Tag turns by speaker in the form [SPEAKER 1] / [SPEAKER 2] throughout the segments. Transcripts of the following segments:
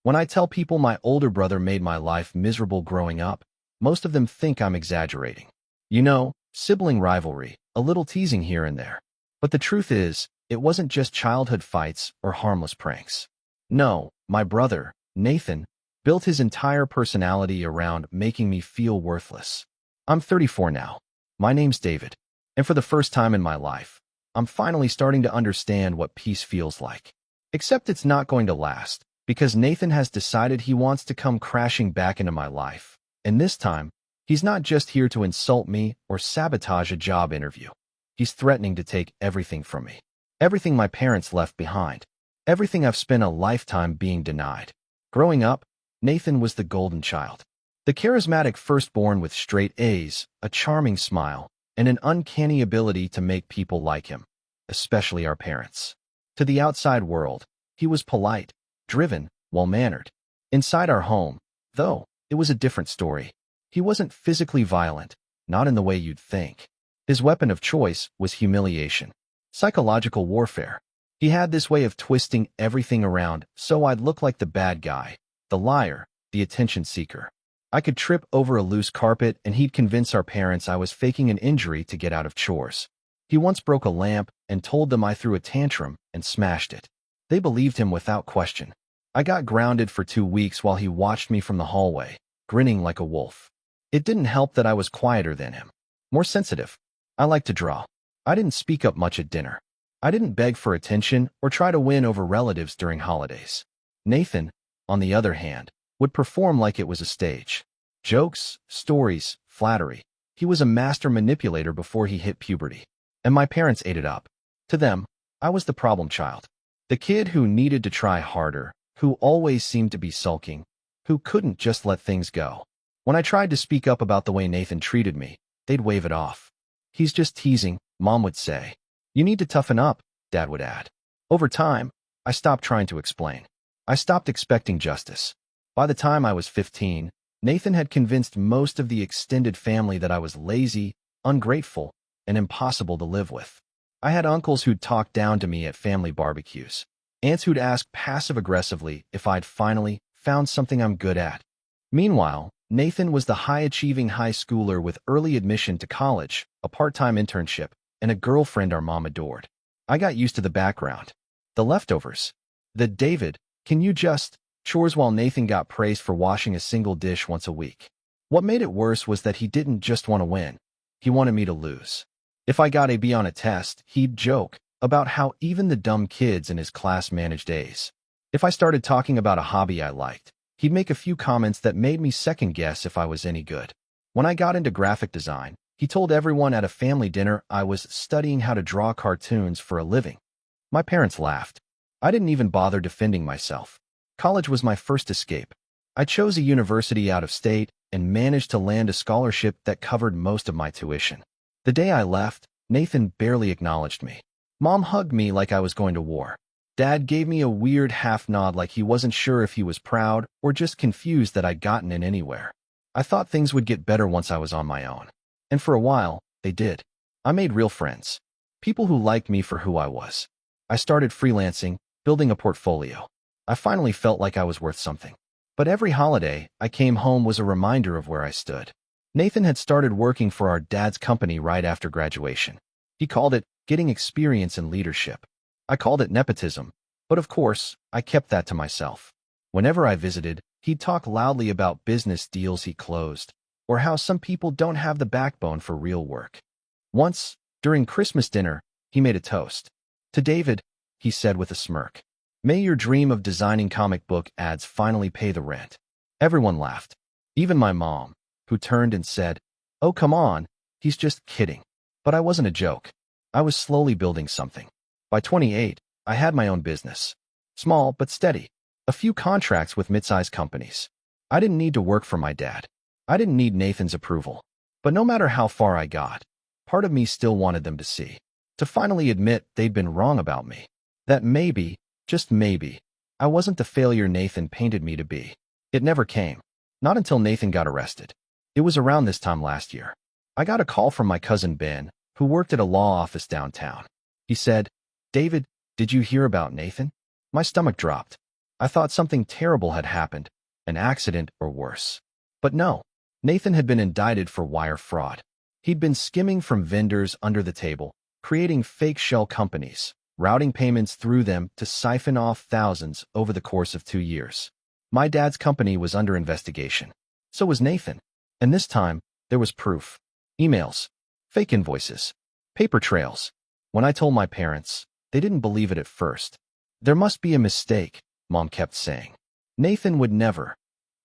[SPEAKER 1] When I tell people my older brother made my life miserable growing up, most of them think I'm exaggerating. You know, sibling rivalry, a little teasing here and there. But the truth is, it wasn't just childhood fights or harmless pranks. No, my brother, Nathan, built his entire personality around making me feel worthless. I'm 34 now. My name's David. And for the first time in my life, I'm finally starting to understand what peace feels like. Except it's not going to last, because Nathan has decided he wants to come crashing back into my life. And this time, he's not just here to insult me or sabotage a job interview. He's threatening to take everything from me. Everything my parents left behind. Everything I've spent a lifetime being denied. Growing up, Nathan was the golden child. The charismatic firstborn with straight A's, a charming smile, and an uncanny ability to make people like him, especially our parents. To the outside world, he was polite, driven, well-mannered. Inside our home, though, it was a different story. He wasn't physically violent, not in the way you'd think. His weapon of choice was humiliation, psychological warfare. He had this way of twisting everything around so I'd look like the bad guy, the liar, the attention seeker. I could trip over a loose carpet and he'd convince our parents I was faking an injury to get out of chores. He once broke a lamp and told them I threw a tantrum and smashed it. They believed him without question. I got grounded for 2 weeks while he watched me from the hallway, grinning like a wolf. It didn't help that I was quieter than him, more sensitive. I liked to draw. I didn't speak up much at dinner. I didn't beg for attention or try to win over relatives during holidays. Nathan, on the other hand, would perform like it was a stage. Jokes, stories, flattery. He was a master manipulator before he hit puberty. And my parents ate it up. To them, I was the problem child. The kid who needed to try harder, who always seemed to be sulking, who couldn't just let things go. When I tried to speak up about the way Nathan treated me, they'd wave it off. He's just teasing, Mom would say. You need to toughen up, Dad would add. Over time, I stopped trying to explain. I stopped expecting justice. By the time I was 15, Nathan had convinced most of the extended family that I was lazy, ungrateful, and impossible to live with. I had uncles who'd talk down to me at family barbecues, aunts who'd ask passive-aggressively if I'd finally found something I'm good at. Meanwhile, Nathan was the high-achieving high schooler with early admission to college, a part-time internship, and a girlfriend our mom adored. I got used to the background. The leftovers. The David, can you just, chores while Nathan got praised for washing a single dish once a week. What made it worse was that he didn't just want to win. He wanted me to lose. If I got a B on a test, he'd joke about how even the dumb kids in his class managed A's. If I started talking about a hobby I liked, he'd make a few comments that made me second-guess if I was any good. When I got into graphic design, he told everyone at a family dinner I was studying how to draw cartoons for a living. My parents laughed. I didn't even bother defending myself. College was my first escape. I chose a university out of state and managed to land a scholarship that covered most of my tuition. The day I left, Nathan barely acknowledged me. Mom hugged me like I was going to war. Dad gave me a weird half-nod like he wasn't sure if he was proud or just confused that I'd gotten in anywhere. I thought things would get better once I was on my own. And for a while, they did. I made real friends. People who liked me for who I was. I started freelancing, building a portfolio. I finally felt like I was worth something. But every holiday, I came home was a reminder of where I stood. Nathan had started working for our dad's company right after graduation. He called it getting experience in leadership. I called it nepotism, but of course, I kept that to myself. Whenever I visited, he'd talk loudly about business deals he closed, or how some people don't have the backbone for real work. Once, during Christmas dinner, he made a toast. To David, he said with a smirk, "May your dream of designing comic book ads finally pay the rent." Everyone laughed, even my mom, who turned and said, "Oh, come on, he's just kidding." But I wasn't a joke. I was slowly building something. By 28, I had my own business. Small but steady. A few contracts with mid-sized companies. I didn't need to work for my dad. I didn't need Nathan's approval. But no matter how far I got, part of me still wanted them to see. To finally admit they'd been wrong about me. That maybe, just maybe, I wasn't the failure Nathan painted me to be. It never came. Not until Nathan got arrested. It was around this time last year. I got a call from my cousin Ben, who worked at a law office downtown. He said, "David, did you hear about Nathan?" My stomach dropped. I thought something terrible had happened, an accident or worse. But no, Nathan had been indicted for wire fraud. He'd been skimming from vendors under the table, creating fake shell companies, routing payments through them to siphon off thousands over the course of 2 years. My dad's company was under investigation. So was Nathan. And this time, there was proof. Emails, fake invoices, paper trails. When I told my parents, they didn't believe it at first. There must be a mistake, Mom kept saying. Nathan would never.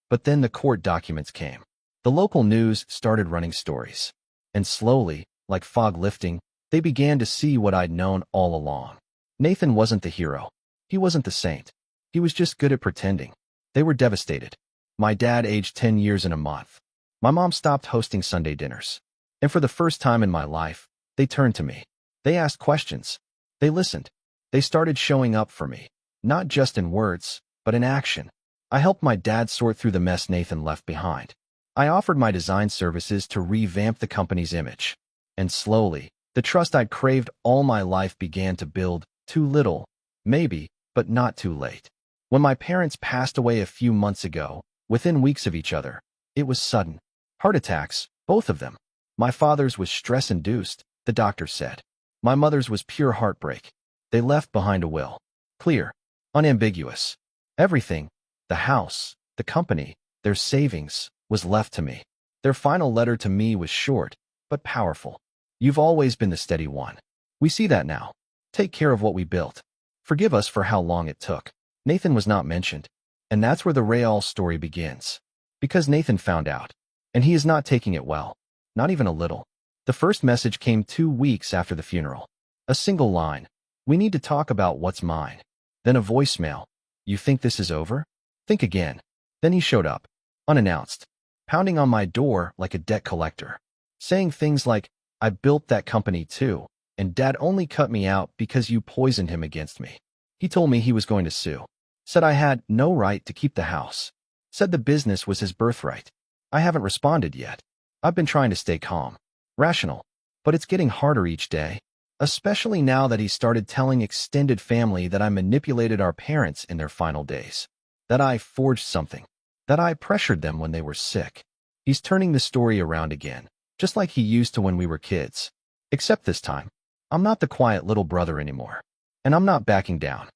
[SPEAKER 1] But then the court documents came. The local news started running stories. And slowly, like fog lifting, they began to see what I'd known all along. Nathan wasn't the hero. He wasn't the saint. He was just good at pretending. They were devastated. My dad aged 10 years in a month. My mom stopped hosting Sunday dinners. And for the first time in my life, they turned to me. They asked questions. They listened. They started showing up for me, not just in words, but in action. I helped my dad sort through the mess Nathan left behind. I offered my design services to revamp the company's image. And slowly, the trust I'd craved all my life began to build. Too little, maybe, but not too late. When my parents passed away a few months ago, within weeks of each other, it was sudden. Heart attacks, both of them. My father's was stress-induced, the doctor said. My mother's was pure heartbreak. They left behind a will. Clear, unambiguous. Everything, the house, the company, their savings, was left to me. Their final letter to me was short, but powerful. You've always been the steady one. We see that now. Take care of what we built. Forgive us for how long it took. Nathan was not mentioned. And that's where the Real story begins. Because Nathan found out. And he is not taking it well. Not even a little. The first message came 2 weeks after the funeral. A single line. We need to talk about what's mine. Then a voicemail. You think this is over? Think again. Then he showed up. Unannounced. Pounding on my door like a debt collector. Saying things like, I built that company too. And Dad only cut me out because you poisoned him against me. He told me he was going to sue. Said I had no right to keep the house. Said the business was his birthright. I haven't responded yet. I've been trying to stay calm. Rational. But it's getting harder each day. Especially now that he started telling extended family that I manipulated our parents in their final days. That I forged something. That I pressured them when they were sick. He's turning the story around again. Just like he used to when we were kids. Except this time. I'm not the quiet little brother anymore. And I'm not backing down.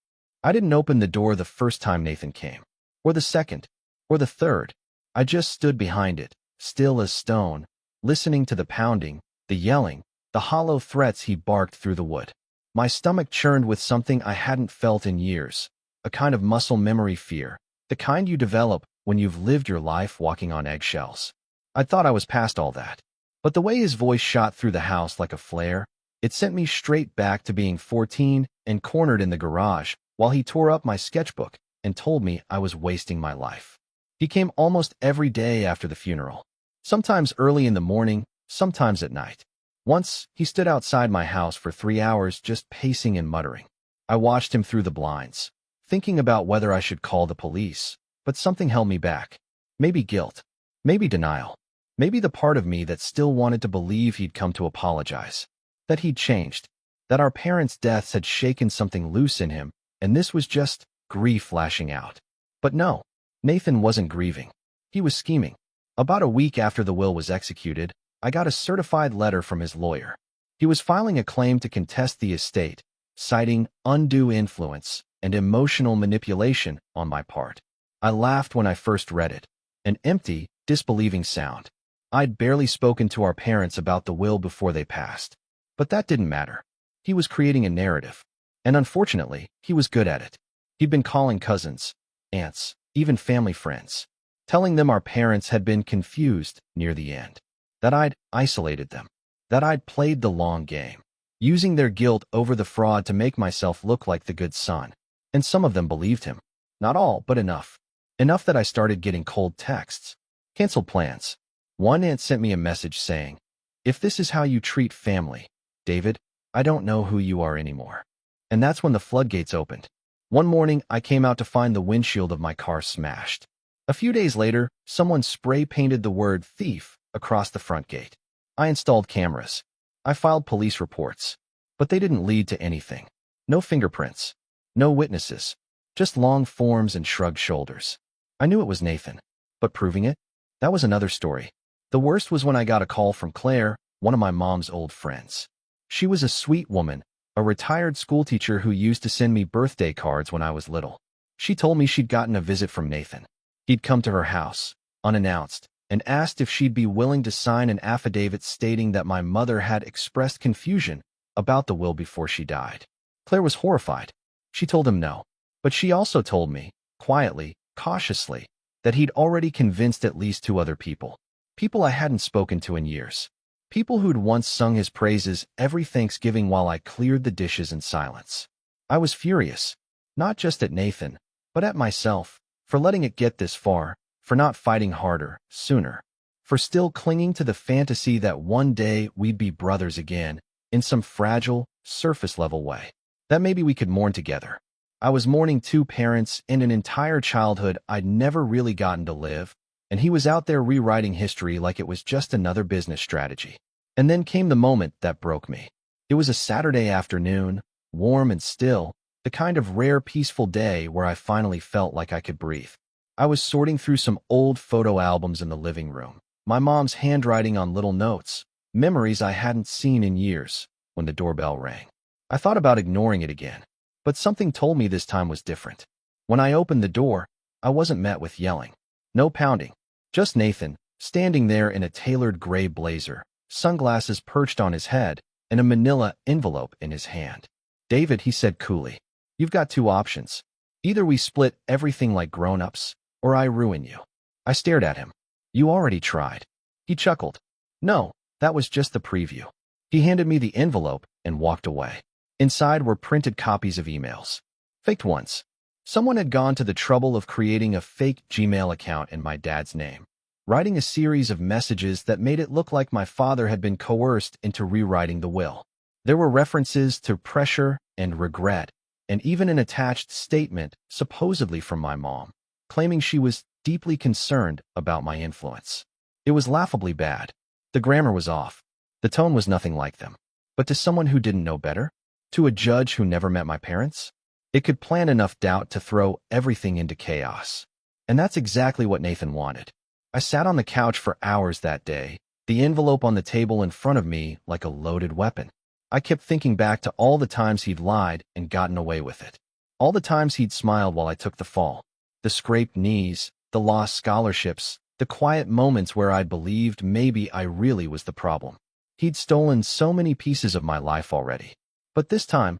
[SPEAKER 1] I didn't open the door the first time Nathan came. Or the second. Or the third. I just stood behind it, still as stone, listening to the pounding, the yelling, the hollow threats he barked through the wood. My stomach churned with something I hadn't felt in years. A kind of muscle memory fear. The kind you develop when you've lived your life walking on eggshells. I thought I was past all that. But the way his voice shot through the house like a flare, it sent me straight back to being 14 and cornered in the garage while he tore up my sketchbook and told me I was wasting my life. He came almost every day after the funeral. Sometimes early in the morning, sometimes at night. Once, he stood outside my house for 3 hours just pacing and muttering. I watched him through the blinds, thinking about whether I should call the police, but something held me back. Maybe guilt. Maybe denial. Maybe the part of me that still wanted to believe he'd come to apologize. That he'd changed. That our parents' deaths had shaken something loose in him, and this was just grief lashing out. But no, Nathan wasn't grieving. He was scheming. About a week after the will was executed, I got a certified letter from his lawyer. He was filing a claim to contest the estate, citing undue influence and emotional manipulation on my part. I laughed when I first read it. An empty, disbelieving sound. I'd barely spoken to our parents about the will before they passed. But that didn't matter. He was creating a narrative. And unfortunately, he was good at it. He'd been calling cousins, aunts, even family friends, telling them our parents had been confused near the end. That I'd isolated them. That I'd played the long game, using their guilt over the fraud to make myself look like the good son. And some of them believed him. Not all, but enough. Enough that I started getting cold texts. Canceled plans. One aunt sent me a message saying, "If this is how you treat family, David, I don't know who you are anymore." And that's when the floodgates opened. One morning, I came out to find the windshield of my car smashed. A few days later, someone spray-painted the word thief across the front gate. I installed cameras. I filed police reports. But they didn't lead to anything. No fingerprints. No witnesses. Just long forms and shrugged shoulders. I knew it was Nathan. But proving it? That was another story. The worst was when I got a call from Claire, one of my mom's old friends. She was a sweet woman, a retired schoolteacher who used to send me birthday cards when I was little. She told me she'd gotten a visit from Nathan. He'd come to her house, unannounced, and asked if she'd be willing to sign an affidavit stating that my mother had expressed confusion about the will before she died. Claire was horrified. She told him no. But she also told me, quietly, cautiously, that he'd already convinced at least 2 other people. People I hadn't spoken to in years. People who'd once sung his praises every Thanksgiving while I cleared the dishes in silence. I was furious, not just at Nathan, but at myself, for letting it get this far, for not fighting harder, sooner, for still clinging to the fantasy that one day we'd be brothers again, in some fragile, surface-level way. That maybe we could mourn together. I was mourning 2 parents and an entire childhood I'd never really gotten to live, and he was out there rewriting history like it was just another business strategy. And then came the moment that broke me. It was a Saturday afternoon, warm and still, the kind of rare peaceful day where I finally felt like I could breathe. I was sorting through some old photo albums in the living room, my mom's handwriting on little notes, memories I hadn't seen in years, when the doorbell rang. I thought about ignoring it again. But something told me this time was different. When I opened the door, I wasn't met with yelling. No pounding. Just Nathan, standing there in a tailored gray blazer, sunglasses perched on his head, and a manila envelope in his hand. "David," he said coolly, "you've got 2 options. Either we split everything like grown-ups, or I ruin you." I stared at him. "You already tried." He chuckled. "No, that was just the preview." He handed me the envelope and walked away. Inside were printed copies of emails. Faked ones. Someone had gone to the trouble of creating a fake Gmail account in my dad's name, writing a series of messages that made it look like my father had been coerced into rewriting the will. There were references to pressure and regret, and even an attached statement, supposedly from my mom, claiming she was deeply concerned about my influence. It was laughably bad. The grammar was off. The tone was nothing like them. But to someone who didn't know better? To a judge who never met my parents? It could plant enough doubt to throw everything into chaos. And that's exactly what Nathan wanted. I sat on the couch for hours that day, the envelope on the table in front of me like a loaded weapon. I kept thinking back to all the times he'd lied and gotten away with it. All the times he'd smiled while I took the fall. The scraped knees, the lost scholarships, the quiet moments where I believed maybe I really was the problem. He'd stolen so many pieces of my life already. But this time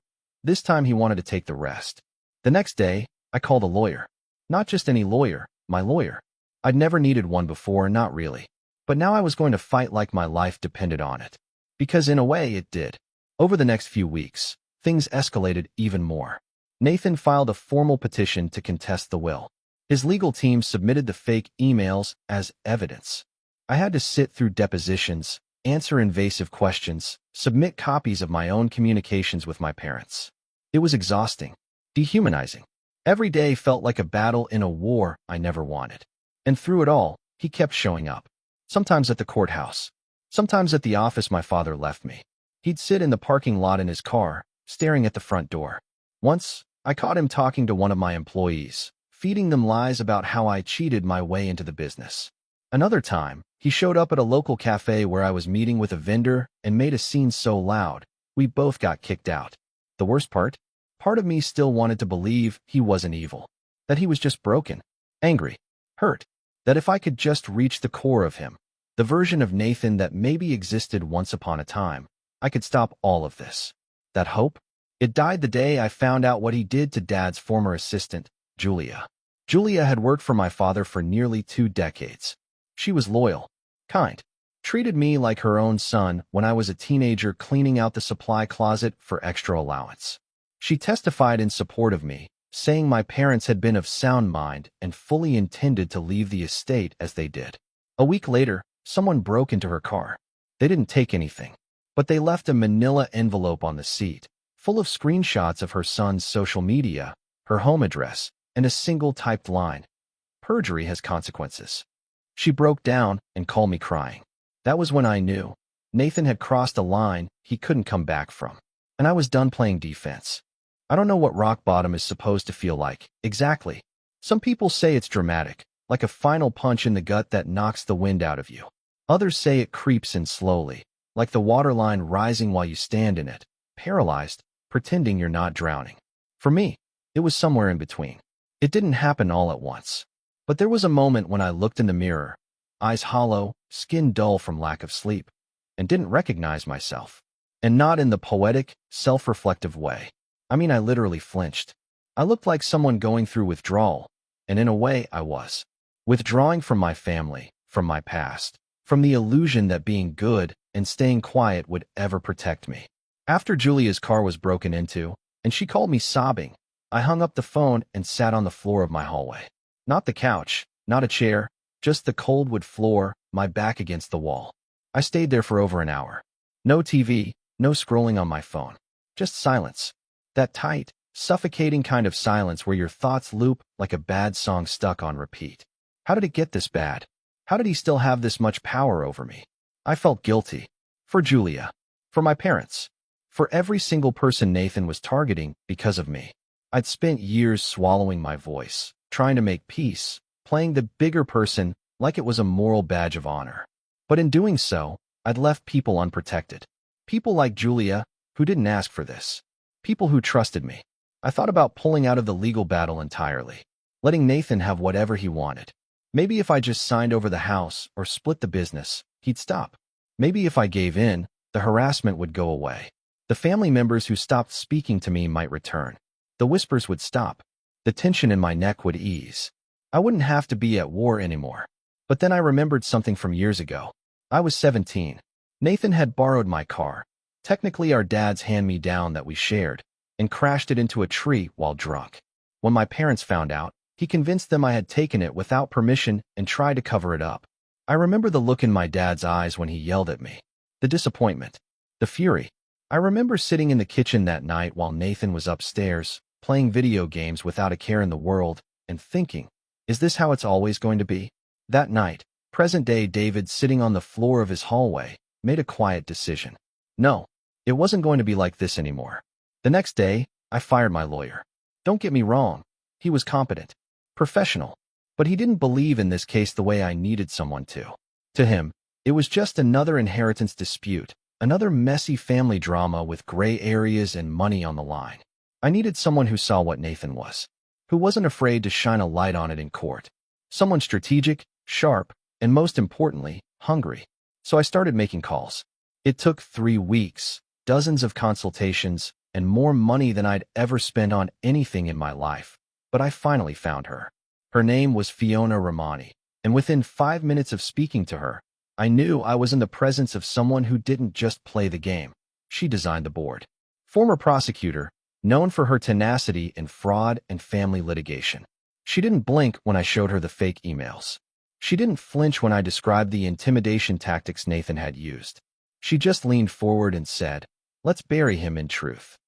[SPEAKER 1] he wanted to take the rest. The next day, I called a lawyer. Not just any lawyer, my lawyer. I'd never needed one before, not really. But now I was going to fight like my life depended on it. Because in a way, it did. Over the next few weeks, things escalated even more. Nathan filed a formal petition to contest the will. His legal team submitted the fake emails as evidence. I had to sit through depositions, answer invasive questions, submit copies of my own communications with my parents. It was exhausting, dehumanizing. Every day felt like a battle in a war I never wanted. And through it all, he kept showing up. Sometimes at the courthouse. Sometimes at the office my father left me. He'd sit in the parking lot in his car, staring at the front door. Once, I caught him talking to one of my employees, feeding them lies about how I cheated my way into the business. Another time, he showed up at a local cafe where I was meeting with a vendor and made a scene so loud, we both got kicked out. The worst part of me still wanted to believe he wasn't evil, that he was just broken, angry, hurt, that if I could just reach the core of him, the version of Nathan that maybe existed once upon a time, I could stop all of this. That hope? It died the day I found out what he did to Dad's former assistant, Julia. Julia had worked for my father for nearly 2 decades. She was loyal, kind, treated me like her own son when I was a teenager cleaning out the supply closet for extra allowance. She testified in support of me, saying my parents had been of sound mind and fully intended to leave the estate as they did. A week later, someone broke into her car. They didn't take anything, but they left a manila envelope on the seat, full of screenshots of her son's social media, her home address, and a single typed line. Perjury has consequences. She broke down and called me crying. That was when I knew Nathan had crossed a line he couldn't come back from, and I was done playing defense. I don't know what rock bottom is supposed to feel like, exactly. Some people say it's dramatic, like a final punch in the gut that knocks the wind out of you. Others say it creeps in slowly, like the waterline rising while you stand in it, paralyzed, pretending you're not drowning. For me, it was somewhere in between. It didn't happen all at once. But there was a moment when I looked in the mirror, eyes hollow, skin dull from lack of sleep, and didn't recognize myself. And not in the poetic, self-reflective way. I mean, I literally flinched. I looked like someone going through withdrawal, and in a way, I was. Withdrawing from my family, from my past, from the illusion that being good and staying quiet would ever protect me. After Julia's car was broken into, and she called me sobbing, I hung up the phone and sat on the floor of my hallway. Not the couch, not a chair, just the cold wood floor, my back against the wall. I stayed there for over an hour. No TV, no scrolling on my phone. Just silence. That tight, suffocating kind of silence where your thoughts loop like a bad song stuck on repeat. How did it get this bad? How did he still have this much power over me? I felt guilty. For Julia. For my parents. For every single person Nathan was targeting because of me. I'd spent years swallowing my voice, trying to make peace, playing the bigger person like it was a moral badge of honor. But in doing so, I'd left people unprotected. People like Julia, who didn't ask for this. People who trusted me. I thought about pulling out of the legal battle entirely, letting Nathan have whatever he wanted. Maybe if I just signed over the house or split the business, he'd stop. Maybe if I gave in, the harassment would go away. The family members who stopped speaking to me might return. The whispers would stop. The tension in my neck would ease. I wouldn't have to be at war anymore. But then I remembered something from years ago. I was 17. Nathan had borrowed my car, technically our dad's hand-me-down that we shared, and crashed it into a tree while drunk. When my parents found out, he convinced them I had taken it without permission and tried to cover it up. I remember the look in my dad's eyes when he yelled at me. The disappointment. The fury. I remember sitting in the kitchen that night while Nathan was upstairs, playing video games without a care in the world, and thinking, is this how it's always going to be? That night, present-day David sitting on the floor of his hallway, made a quiet decision. No, it wasn't going to be like this anymore. The next day, I fired my lawyer. Don't get me wrong, he was competent, professional, but he didn't believe in this case the way I needed someone to. To him, it was just another inheritance dispute, another messy family drama with gray areas and money on the line. I needed someone who saw what Nathan was, who wasn't afraid to shine a light on it in court. Someone strategic, sharp, and most importantly, hungry. So I started making calls. It took 3 weeks, dozens of consultations, and more money than I'd ever spent on anything in my life. But I finally found her. Her name was Fiona Romani, and within 5 minutes of speaking to her, I knew I was in the presence of someone who didn't just play the game. She designed the board. Former prosecutor, known for her tenacity in fraud and family litigation. She didn't blink when I showed her the fake emails. She didn't flinch when I described the intimidation tactics Nathan had used. She just leaned forward and said, let's bury him in truth.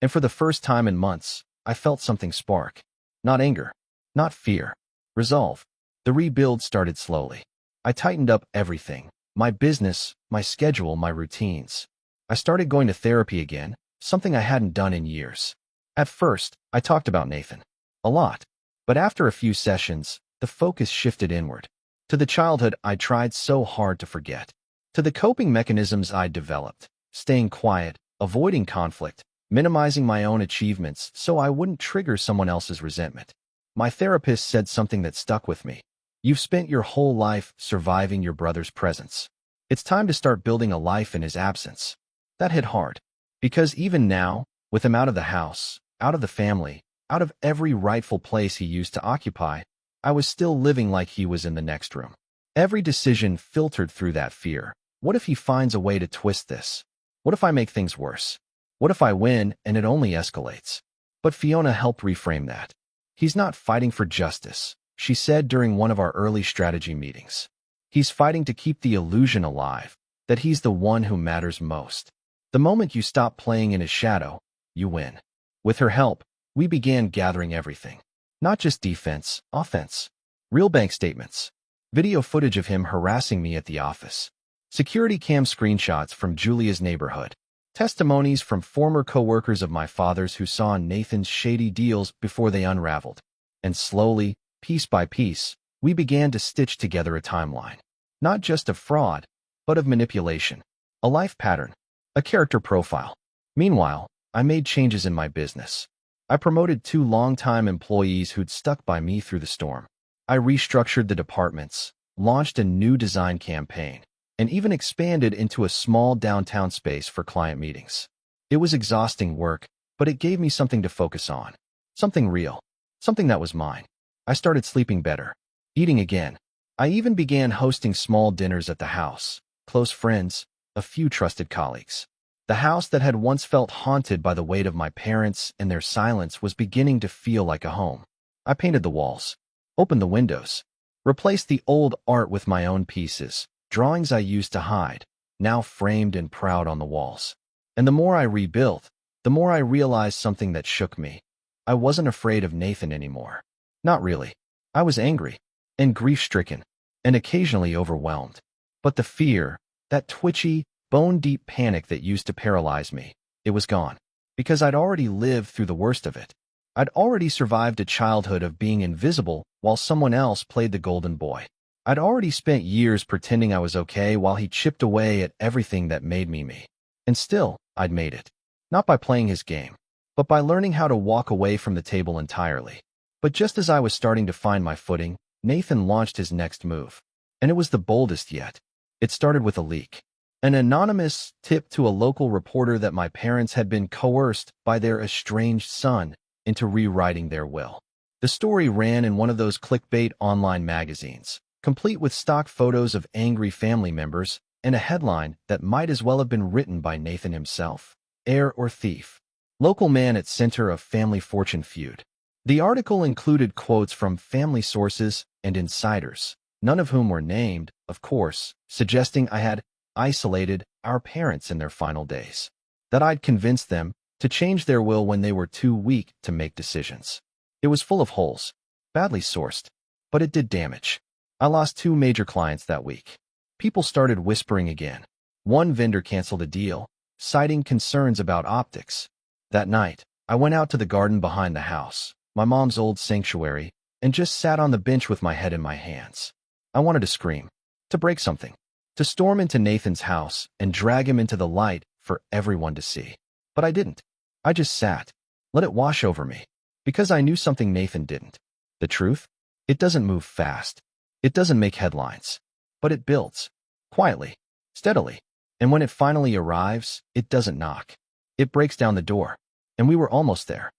[SPEAKER 1] And for the first time in months, I felt something spark. Not anger, not fear. Resolve. The rebuild started slowly. I tightened up everything. My business, my schedule, my routines. I started going to therapy again, something I hadn't done in years. At first, I talked about Nathan. A lot. But after a few sessions, the focus shifted inward. To the childhood I tried so hard to forget. To the coping mechanisms I'd developed. Staying quiet, avoiding conflict, minimizing my own achievements so I wouldn't trigger someone else's resentment. My therapist said something that stuck with me. You've spent your whole life surviving your brother's presence. It's time to start building a life in his absence. That hit hard. Because even now, with him out of the house, out of the family, out of every rightful place he used to occupy, I was still living like he was in the next room. Every decision filtered through that fear. What if he finds a way to twist this? What if I make things worse? What if I win and it only escalates? But Fiona helped reframe that. He's not fighting for justice, she said during one of our early strategy meetings. He's fighting to keep the illusion alive, that he's the one who matters most. The moment you stop playing in his shadow, you win. With her help, we began gathering everything. Not just defense, offense. Real bank statements. Video footage of him harassing me at the office. Security cam screenshots from Julia's neighborhood. Testimonies from former coworkers of my father's who saw Nathan's shady deals before they unraveled. And slowly, piece by piece, we began to stitch together a timeline. Not just of fraud, but of manipulation. A life pattern. A character profile. Meanwhile, I made changes in my business. I promoted 2 longtime employees who'd stuck by me through the storm. I restructured the departments, launched a new design campaign, and even expanded into a small downtown space for client meetings. It was exhausting work, but it gave me something to focus on. Something real. Something that was mine. I started sleeping better. Eating again. I even began hosting small dinners at the house. Close friends, a few trusted colleagues. The house that had once felt haunted by the weight of my parents and their silence was beginning to feel like a home. I painted the walls, opened the windows, replaced the old art with my own pieces, drawings I used to hide, now framed and proud on the walls. And the more I rebuilt, the more I realized something that shook me. I wasn't afraid of Nathan anymore. Not really. I was angry, and grief-stricken, and occasionally overwhelmed. But the fear, that twitchy, bone-deep panic that used to paralyze me, it was gone. Because I'd already lived through the worst of it. I'd already survived a childhood of being invisible while someone else played the golden boy. I'd already spent years pretending I was okay while he chipped away at everything that made me me. And still, I'd made it. Not by playing his game, but by learning how to walk away from the table entirely. But just as I was starting to find my footing, Nathan launched his next move. And it was the boldest yet. It started with a leak. An anonymous tip to a local reporter that my parents had been coerced by their estranged son into rewriting their will. The story ran in one of those clickbait online magazines, complete with stock photos of angry family members and a headline that might as well have been written by Nathan himself. Heir or thief? Local man at center of family fortune feud. The article included quotes from family sources and insiders, none of whom were named, of course, suggesting I had isolated our parents in their final days. That I'd convinced them to change their will when they were too weak to make decisions. It was full of holes, badly sourced, but it did damage. I lost 2 major clients that week. People started whispering again. One vendor canceled a deal, citing concerns about optics. That night, I went out to the garden behind the house, my mom's old sanctuary, and just sat on the bench with my head in my hands. I wanted to scream, to break something, to storm into Nathan's house and drag him into the light for everyone to see. But I didn't. I just sat, let it wash over me, because I knew something Nathan didn't. The truth? It doesn't move fast. It doesn't make headlines. But it builds. Quietly. Steadily. And when it finally arrives, it doesn't knock. It breaks down the door. And we were almost there.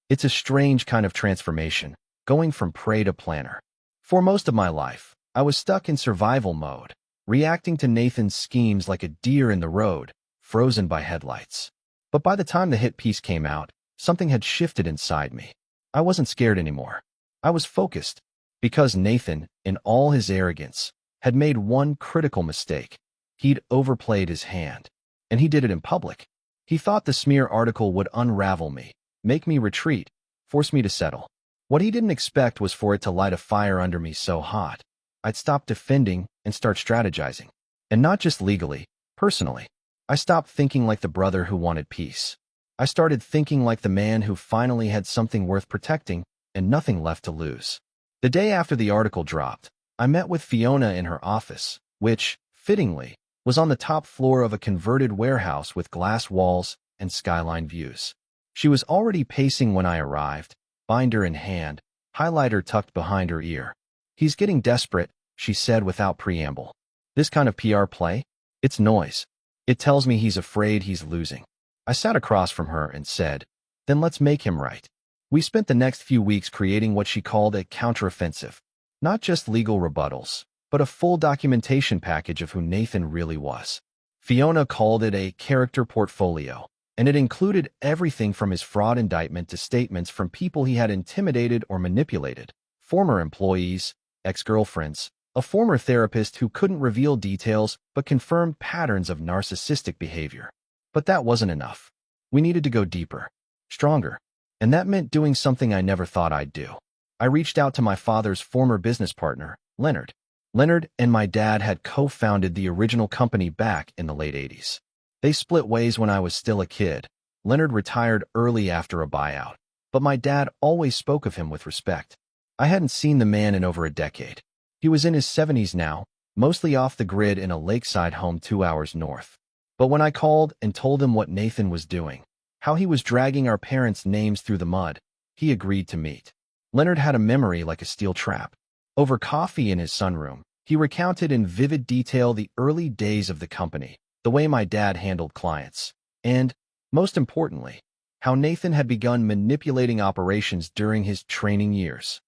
[SPEAKER 1] It's a strange kind of transformation, going from prey to planner. For most of my life, I was stuck in survival mode, reacting to Nathan's schemes like a deer in the road, frozen by headlights. But by the time the hit piece came out, something had shifted inside me. I wasn't scared anymore. I was focused, because Nathan, in all his arrogance, had made one critical mistake. He'd overplayed his hand, and he did it in public. He thought the smear article would unravel me, make me retreat, force me to settle. What he didn't expect was for it to light a fire under me so hot, I'd stop defending and start strategizing. And not just legally, personally. I stopped thinking like the brother who wanted peace. I started thinking like the man who finally had something worth protecting and nothing left to lose. The day after the article dropped, I met with Fiona in her office, which, fittingly, was on the top floor of a converted warehouse with glass walls and skyline views. She was already pacing when I arrived, binder in hand, highlighter tucked behind her ear. "He's getting desperate," she said without preamble. "This kind of PR play? It's noise. It tells me he's afraid he's losing." I sat across from her and said, "Then let's make him right." We spent the next few weeks creating what she called a counteroffensive. Not just legal rebuttals, but a full documentation package of who Nathan really was. Fiona called it a character portfolio, and it included everything from his fraud indictment to statements from people he had intimidated or manipulated, former employees, ex-girlfriends, a former therapist who couldn't reveal details but confirmed patterns of narcissistic behavior. But that wasn't enough. We needed to go deeper, stronger, and that meant doing something I never thought I'd do. I reached out to my father's former business partner, Leonard. Leonard and my dad had co-founded the original company back in the late 80s. They split ways when I was still a kid. Leonard retired early after a buyout, but my dad always spoke of him with respect. I hadn't seen the man in over a decade. He was in his 70s now, mostly off the grid in a lakeside home 2 hours north. But when I called and told him what Nathan was doing, how he was dragging our parents' names through the mud, he agreed to meet. Leonard had a memory like a steel trap. Over coffee in his sunroom, he recounted in vivid detail the early days of the company, the way my dad handled clients, and, most importantly, how Nathan had begun manipulating operations during his training years.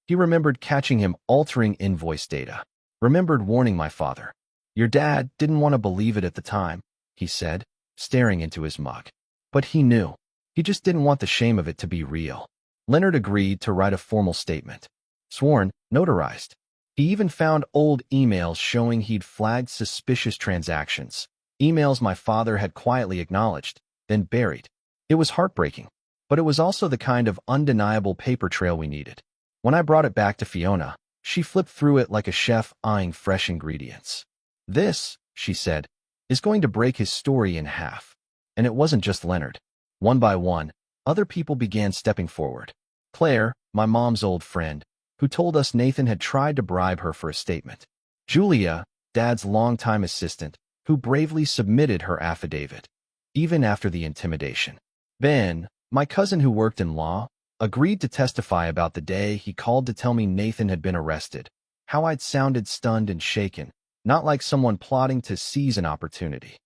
[SPEAKER 1] He remembered catching him altering invoice data, remembered warning my father. "Your dad didn't want to believe it at the time," he said, staring into his mug. But he knew. He just didn't want the shame of it to be real. Leonard agreed to write a formal statement. Sworn, notarized. He even found old emails showing he'd flagged suspicious transactions. Emails my father had quietly acknowledged, then buried. It was heartbreaking, but it was also the kind of undeniable paper trail we needed. When I brought it back to Fiona, she flipped through it like a chef eyeing fresh ingredients. "This," she said, "is going to break his story in half." And it wasn't just Leonard. One by one, other people began stepping forward. Claire, my mom's old friend, who told us Nathan had tried to bribe her for a statement. Julia, Dad's longtime assistant, who bravely submitted her affidavit, even after the intimidation. Ben, my cousin who worked in law, agreed to testify about the day he called to tell me Nathan had been arrested, how I'd sounded stunned and shaken, not like someone plotting to seize an opportunity.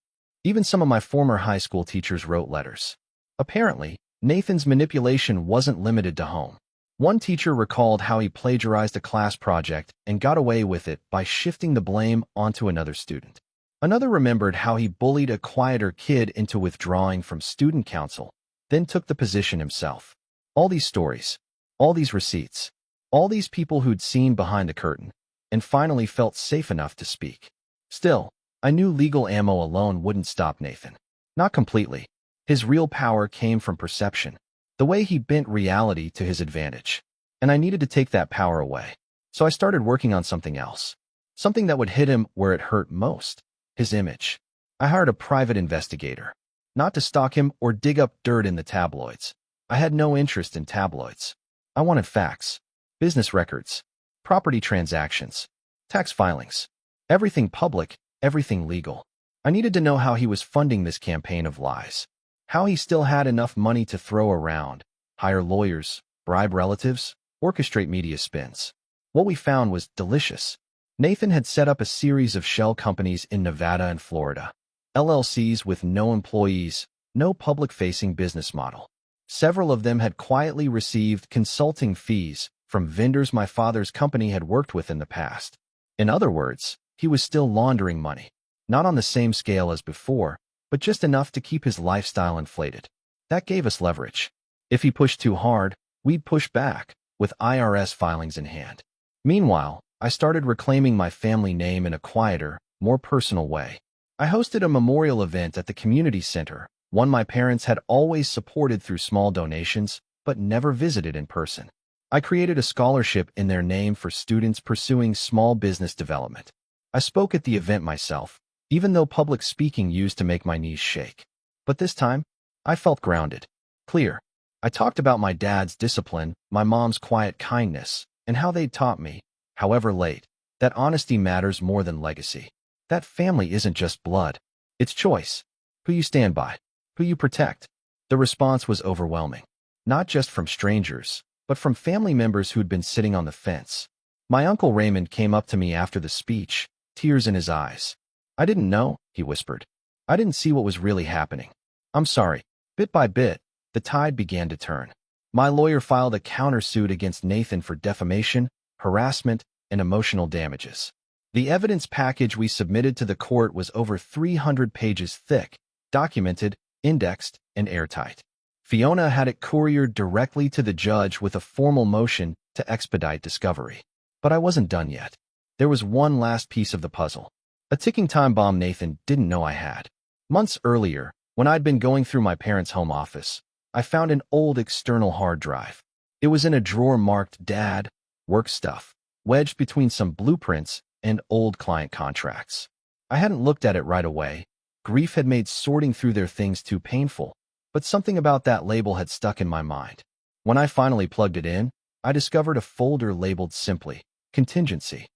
[SPEAKER 1] Even some of my former high school teachers wrote letters. Apparently, Nathan's manipulation wasn't limited to home. One teacher recalled how he plagiarized a class project and got away with it by shifting the blame onto another student. Another remembered how he bullied a quieter kid into withdrawing from student council, then took the position himself. All these stories, all these receipts, all these people who'd seen behind the curtain, and finally felt safe enough to speak. Still, I knew legal ammo alone wouldn't stop Nathan. Not completely. His real power came from perception, the way he bent reality to his advantage. And I needed to take that power away. So I started working on something else. Something that would hit him where it hurt most. His image. I hired a private investigator. Not to stalk him or dig up dirt in the tabloids. I had no interest in tabloids. I wanted facts. Business records. Property transactions. Tax filings. Everything public, everything legal. I needed to know how he was funding this campaign of lies. How he still had enough money to throw around, hire lawyers, bribe relatives, orchestrate media spins. What we found was delicious. Nathan had set up a series of shell companies in Nevada and Florida. LLCs with no employees, no public-facing business model. Several of them had quietly received consulting fees from vendors my father's company had worked with in the past. In other words, he was still laundering money. Not on the same scale as before, but just enough to keep his lifestyle inflated. That gave us leverage. If he pushed too hard, we'd push back, with IRS filings in hand. Meanwhile, I started reclaiming my family name in a quieter, more personal way. I hosted a memorial event at the community center, one my parents had always supported through small donations, but never visited in person. I created a scholarship in their name for students pursuing small business development. I spoke at the event myself, even though public speaking used to make my knees shake. But this time, I felt grounded, clear. I talked about my dad's discipline, my mom's quiet kindness, and how they'd taught me, however late, that honesty matters more than legacy. That family isn't just blood. It's choice. Who you stand by. Who you protect. The response was overwhelming. Not just from strangers, but from family members who'd been sitting on the fence. My Uncle Raymond came up to me after the speech, tears in his eyes. "I didn't know," he whispered. "I didn't see what was really happening. I'm sorry." Bit by bit, the tide began to turn. My lawyer filed a countersuit against Nathan for defamation, harassment, and emotional damages. The evidence package we submitted to the court was over 300 pages thick, documented, indexed, and airtight. Fiona had it couriered directly to the judge with a formal motion to expedite discovery. But I wasn't done yet. There was one last piece of the puzzle. A ticking time bomb Nathan didn't know I had. Months earlier, when I'd been going through my parents' home office, I found an old external hard drive. It was in a drawer marked Dad, work stuff, wedged between some blueprints and old client contracts. I hadn't looked at it right away, Grief had made sorting through their things too painful, but something about that label had stuck in my mind. When I finally plugged it in, I discovered a folder labeled simply, Contingency.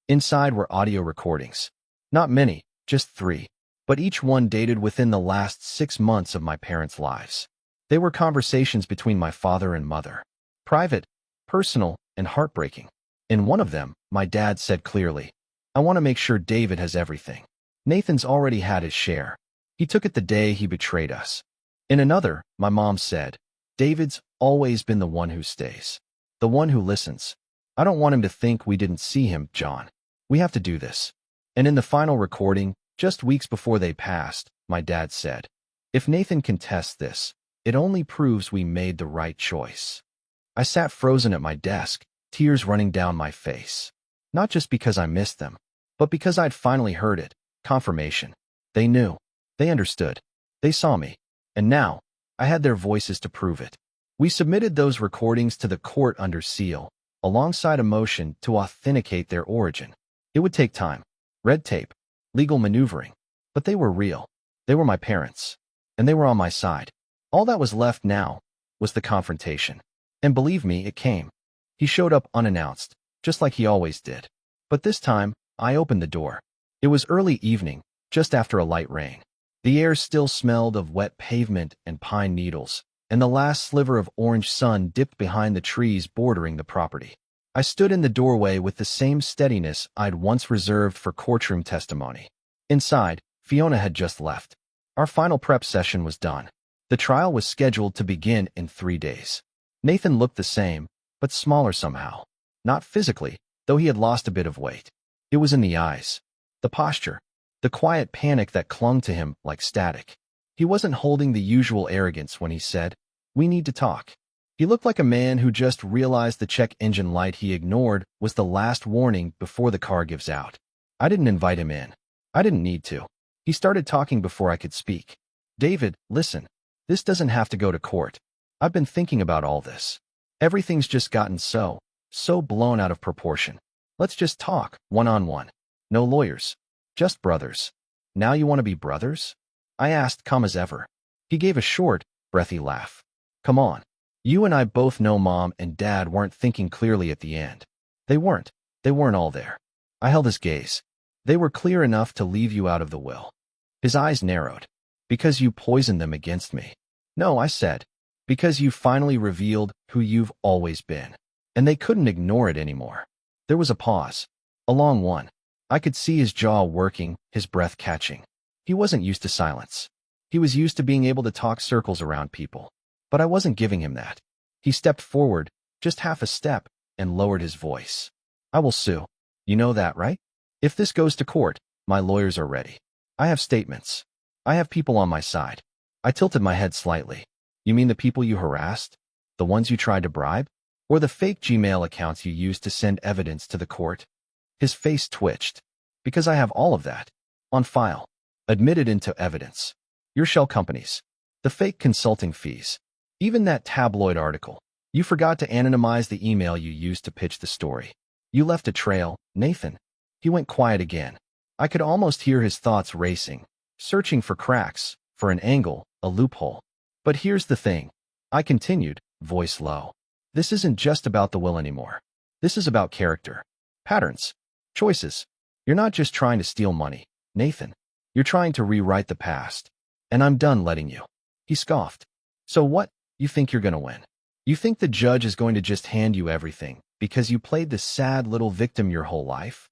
[SPEAKER 1] Inside were audio recordings. Not many, just 3, but each one dated within the last 6 months of my parents' lives. They were conversations between my father and mother. Private, personal, and heartbreaking. In one of them, my dad said clearly, "I want to make sure David has everything. Nathan's already had his share. He took it the day he betrayed us." In another, my mom said, "David's always been the one who stays. The one who listens. I don't want him to think we didn't see him, John. We have to do this." And in the final recording, just weeks before they passed, my dad said, "If Nathan contests this, it only proves we made the right choice." I sat frozen at my desk, tears running down my face. Not just because I missed them, but because I'd finally heard it. Confirmation. They knew. They understood. They saw me. And now, I had their voices to prove it. We submitted those recordings to the court under seal, alongside a motion to authenticate their origin. It would take time, red tape, legal maneuvering, but they were real. They were my parents, and they were on my side. All that was left now was the confrontation. And believe me, it came. He showed up unannounced, just like he always did. But this time, I opened the door. It was early evening, just after a light rain. The air still smelled of wet pavement and pine needles, and the last sliver of orange sun dipped behind the trees bordering the property. I stood in the doorway with the same steadiness I'd once reserved for courtroom testimony. Inside, Fiona had just left. Our final prep session was done. The trial was scheduled to begin in 3 days. Nathan looked the same, but smaller somehow. Not physically, though he had lost a bit of weight. It was in the eyes, the posture, the quiet panic that clung to him like static. He wasn't holding the usual arrogance when he said, "We need to talk." He looked like a man who just realized the check engine light he ignored was the last warning before the car gives out. I didn't invite him in. I didn't need to. He started talking before I could speak. "David, listen. This doesn't have to go to court. I've been thinking about all this. Everything's just gotten so blown out of proportion. Let's just talk, one-on-one. No lawyers. Just brothers. Now you want to be brothers?" I asked, calm as ever. He gave a short, breathy laugh. "Come on. You and I both know Mom and Dad weren't thinking clearly at the end. They weren't. They weren't all there." I held his gaze. "They were clear enough to leave you out of the will." His eyes narrowed. "Because you poisoned them against me." "No," I said. "Because you finally revealed who you've always been." And they couldn't ignore it anymore. There was a pause. A long one. I could see his jaw working, his breath catching. He wasn't used to silence. He was used to being able to talk circles around people. But I wasn't giving him that. He stepped forward, just half a step, and lowered his voice. "I will sue. You know that, right? If this goes to court, my lawyers are ready. I have statements. I have people on my side." I tilted my head slightly. "You mean the people you harassed? The ones you tried to bribe? Or the fake Gmail accounts you used to send evidence to the court?" His face twitched. "Because I have all of that. On file. Admitted into evidence. Your shell companies. The fake consulting fees. Even that tabloid article. You forgot to anonymize the email you used to pitch the story. You left a trail, Nathan." He went quiet again. I could almost hear his thoughts racing, searching for cracks, for an angle, a loophole. "But here's the thing," I continued, voice low. "This isn't just about the will anymore. This is about character. Patterns. Choices. You're not just trying to steal money, Nathan. You're trying to rewrite the past. And I'm done letting you." He scoffed. "So what? You think you're going to win? You think the judge is going to just hand you everything because you played the sad little victim your whole life?"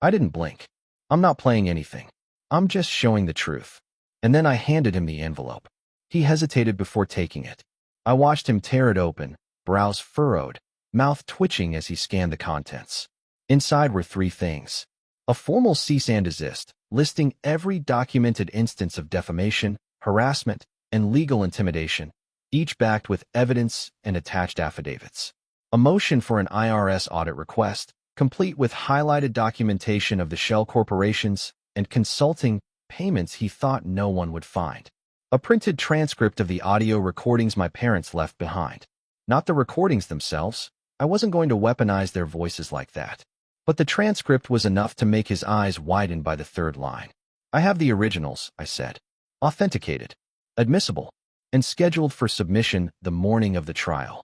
[SPEAKER 1] I didn't blink. "I'm not playing anything. I'm just showing the truth." And then I handed him the envelope. He hesitated before taking it. I watched him tear it open, brows furrowed, mouth twitching as he scanned the contents. Inside were 3 things. A formal cease and desist, listing every documented instance of defamation, harassment, and legal intimidation, each backed with evidence and attached affidavits. A motion for an IRS audit request, complete with highlighted documentation of the shell corporations and consulting payments he thought no one would find. A printed transcript of the audio recordings my parents left behind. Not the recordings themselves. I wasn't going to weaponize their voices like that. But the transcript was enough to make his eyes widen by the 3rd line. I have the originals, I said. Authenticated, admissible, and scheduled for submission the morning of the trial.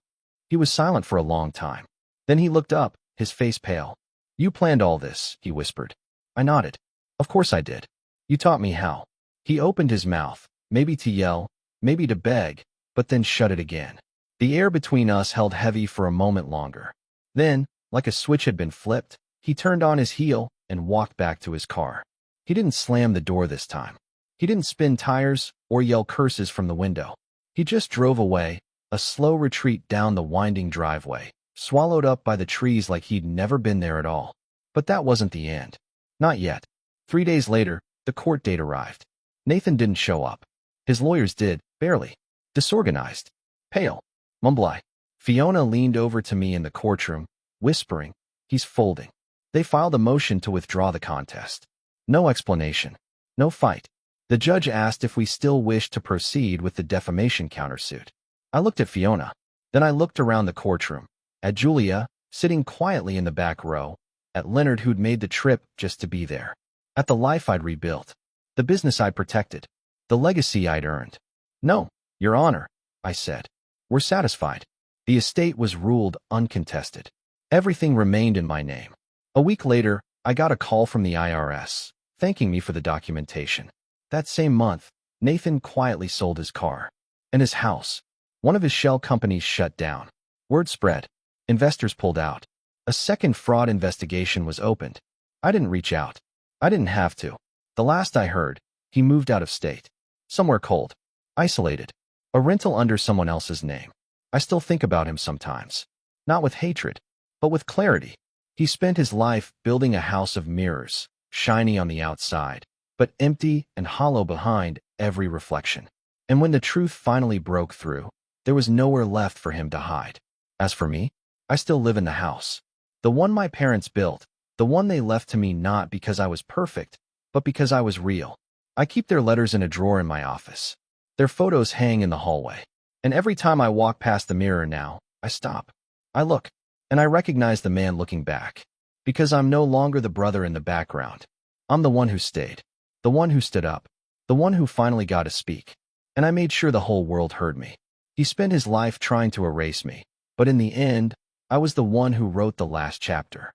[SPEAKER 1] He was silent for a long time. Then he looked up, his face pale. You planned all this, he whispered. I nodded. Of course I did. You taught me how. He opened his mouth, maybe to yell, maybe to beg, but then shut it again. The air between us held heavy for a moment longer. Then, like a switch had been flipped, he turned on his heel and walked back to his car. He didn't slam the door this time. He didn't spin tires or yell curses from the window. He just drove away, a slow retreat down the winding driveway, swallowed up by the trees like he'd never been there at all. But that wasn't the end. Not yet. 3 days later, the court date arrived. Nathan didn't show up. His lawyers did, barely. Disorganized. Pale. Mumbly. Fiona leaned over to me in the courtroom, whispering, he's folding. They filed a motion to withdraw the contest. No explanation. No fight. The judge asked if we still wished to proceed with the defamation countersuit. I looked at Fiona. Then I looked around the courtroom. At Julia, sitting quietly in the back row. At Leonard, who'd made the trip just to be there. At the life I'd rebuilt. The business I'd protected. The legacy I'd earned. No, Your Honor, I said. We're satisfied. The estate was ruled uncontested. Everything remained in my name. A week later, I got a call from the IRS, thanking me for the documentation. That same month, Nathan quietly sold his car. And his house. One of his shell companies shut down. Word spread. Investors pulled out. A second fraud investigation was opened. I didn't reach out. I didn't have to. The last I heard, he moved out of state. Somewhere cold. Isolated. A rental under someone else's name. I still think about him sometimes. Not with hatred, but with clarity. He spent his life building a house of mirrors, shiny on the outside, but empty and hollow behind every reflection. And when the truth finally broke through, there was nowhere left for him to hide. As for me, I still live in the house. The one my parents built, the one they left to me not because I was perfect, but because I was real. I keep their letters in a drawer in my office. Their photos hang in the hallway. And every time I walk past the mirror now, I stop. I look, and I recognize the man looking back. Because I'm no longer the brother in the background. I'm the one who stayed. The one who stood up. The one who finally got to speak. And I made sure the whole world heard me. He spent his life trying to erase me. But in the end, I was the one who wrote the last chapter.